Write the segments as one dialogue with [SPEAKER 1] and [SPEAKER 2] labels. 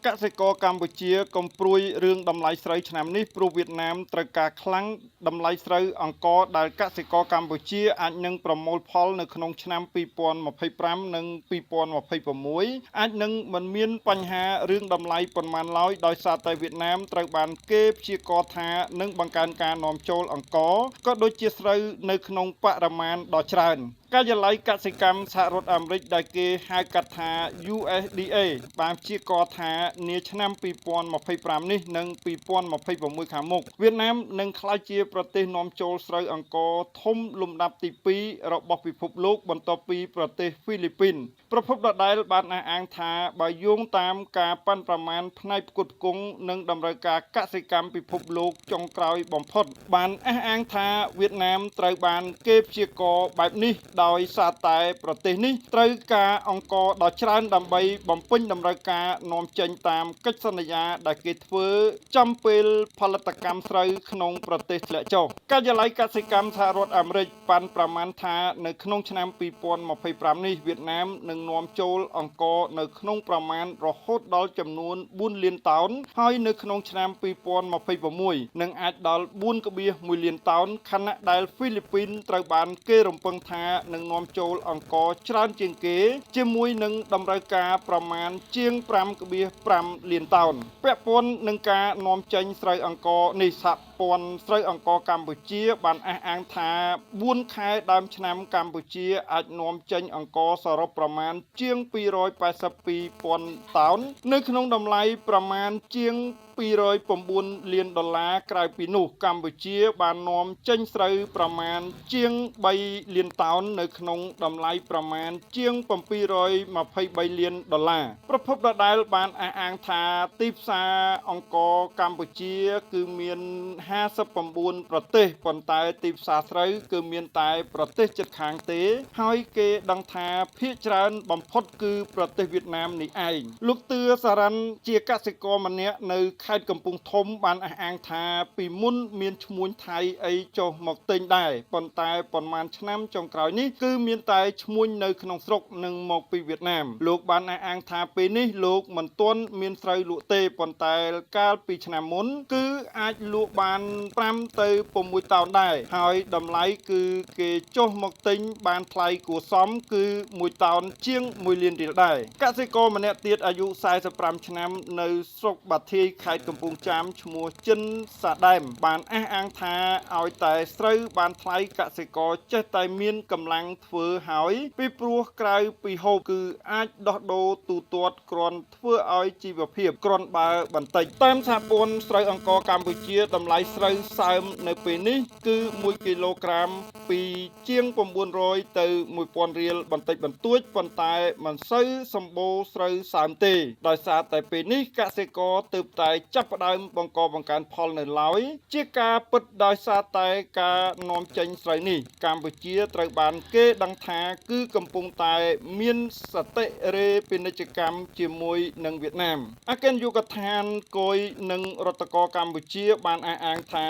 [SPEAKER 1] កសិករកម្ពុជាកំព្រួយរឿងតម្លៃស្រូវឆ្នាំនេះព្រោះវៀតណាមត្រូវការខ្លាំងតម្លៃស្រូវអង្ករដែលកសិករកម្ពុជាអាចនឹងប្រមូលផលនៅក្នុងឆ្នាំ2025និង2026អាចនឹងមិនមានបញ្ហារឿងតម្លៃប៉ុន្មានឡើយដោយសារតែវៀតណាមត្រូវបានគេព្យាករណ៍ថានឹងបង្កើនការនាំចូលអង្ករក៏ដូចជាស្រូវនៅក្នុងបរិមាណដ៏ច្រើនការិយាល័យកសិកម្មសហរដ្ឋអាមេរិកដែលគេហៅកាត់ថា USDA បានព្យាករណ៍ថានាឆ្នាំ2025នេះនិង2026ខាងមុខវៀតណាមនឹងក្លាយជាប្រទេសនាំចូលស្រូវអង្ករធំលំដាប់ទី2របស់ពិភពលោកបន្ទាប់ពីប្រទេសហ្វីលីពីនប្រភពដដែលបានអះអាងថាបើយោងតាមការប៉ាន់ប្រមាណផ្នែកផ្គត់ផ្គង់និងតម្រូវការកសិកម្មពិភពលោកចុងក្រោយបំផុតបានអះអាងថាវៀតណាមត្រូវបានគេព្យាករណ៍បែបនេះដោយសារតែប្រទេសនេះត្រូវការអង្ករដ៏ច្រើនដើម្បីបំពេញតម្រូវការនាំចេញតាមកិច្ចសន្យាដែលគេធ្វើចំពេលផលិតកម្មស្រូវក្នុងប្រទេសធ្លាក់ចុះការិយាល័យកសិកម្មសហរដ្ឋអាមេរិកបានប្រមាណថានៅក្នុងឆ្នាំ2025នេះវៀតណាមនឹងនាំចូលអង្ករនៅក្នុងប្រមាណរហូតដល់ចំនួន4លានតោនហើយនៅក្នុងឆ្នាំ2026នឹងអាចដល់4.1លានតោនខណៈដែលហ្វីលីពីនត្រូវបានគេរំពឹងថានឹងនាំចូលអង្ករច្រើនជាងគេជាមួយនឹងតម្រូវការប្រមាណជាង5.5លានតោនពាក់ព័ន្ធនឹងការនាំចេញស្រូវអង្ករនេះសហព័ន្ធស្រូវអង្ករកម្ពុជាបានអះអាងថា4ខែដើមឆ្នាំកម្ពុជាអាចនាំចេញអង្ករសរុបប្រមាណជាង282,000តោននៅក្នុងតម្លៃប្រមាណជាង$209លានក្រៅពីនោះកម្ពុជាបាននាំចេញស្រូវប្រមាណជាង3លានតោននៅក្នុងតម្លៃប្រមាណជាង$723លានប្រភពដដែលបានអះអាងថាទីផ្សារអង្ករកម្ពុជាគឺមាន59ប្រទេសប៉ុន្តែទីផ្សារស្រូវគឺមានតែប្រទេសជិតខាងទេហើយគេដឹងថាភាគច្រើនបំផុតគឺប្រទេសវៀតណាមនេះឯងលោកទឿសារ៉ាន់ជាកសិករម្នាក់នៅខេត្តកំពង់ធំបានអះអាងថាពីមុនមានឈ្មួញថៃអីចុះមកទិញដែរប៉ុន្តែប៉ុន្មានឆ្នាំចុងក្រោយនេះគឺមានតែឈ្មួញនៅក្នុងស្រុកនិងមកពីវៀតណាមលោកបានអះអាងថាពេលនេះលោកមិនទាន់មានស្រូវលក់ទេប៉ុន្តែកាលពីឆ្នាំមុនគឺអាចលក់បាន5ទៅ6តោនដែរហើយតម្លៃគឺគេចុះមកទិញបានថ្លៃគួរសមគឺ1តោនជាង1លានរៀលដែរកសិករម្នាក់ទៀតអាយុ45ឆ្នាំនៅស្រុកបាធាយខេត្តកំពង់ចាមឈ្មោះចិនសាដែមបានអះអាងថាឲ្យតែស្រូវបានថ្លៃកសិករចេះតែមានកម្លាំងធ្វើហើយពីព្រោះក្រៅពីហូបគឺអាចដោះដូរទូទាត់គ្រាន់ធ្វើឲ្យជីវភាពគ្រាន់បើបន្តិចតាមសហព័ន្ធស្រូវអង្ករកម្ពុជាតម្លៃស្រូវសើមនៅពេលនេះគឺ1គីឡូក្រាមពីជាង900ទៅ1000រៀលបន្តិចបន្តួចប៉ុន្តែមិនសូវសម្បូរស្រូវសើមទេដោយសារតែពេលនេះកសិករទើបតែចាប់ផ្ដើមបង្កើនផលនៅឡើយជាការពិតដោយសារតែការនាំចេញស្រូវនេះកម្ពុជាត្រូវបានគេដឹងថាគឺកំពុងតែមានសតិរេពាណិជ្ជកម្មជាមួយនឹងវៀតណាមអគ្គនាយកដ្ឋានគយនិងរដ្ឋកោកម្ពុជាបានអះអាងថា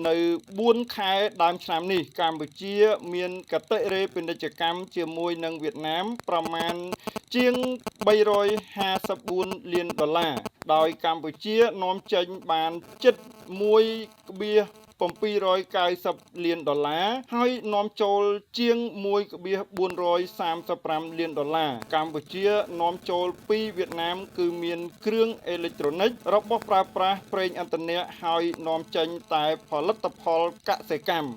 [SPEAKER 1] នៅ4ខែដើមឆ្នាំនេះកម្ពុជាមានកតិរេពាណិជ្ជកម្មជាមួយនឹងវៀតណាមប្រមាណជាង$354លានដោយកម្ពុជានាំចេញបានជិត$1.790លានហើយនាំចូលជាង$1.435លានកម្ពុជានាំចូលពីវៀតណាមគឺមានគ្រឿងអេឡិចត្រូនិករបស់ប្រើប្រាស់ប្រេងឥន្ធនៈហើយនាំចេញតែផលិតផលកសិកម្ម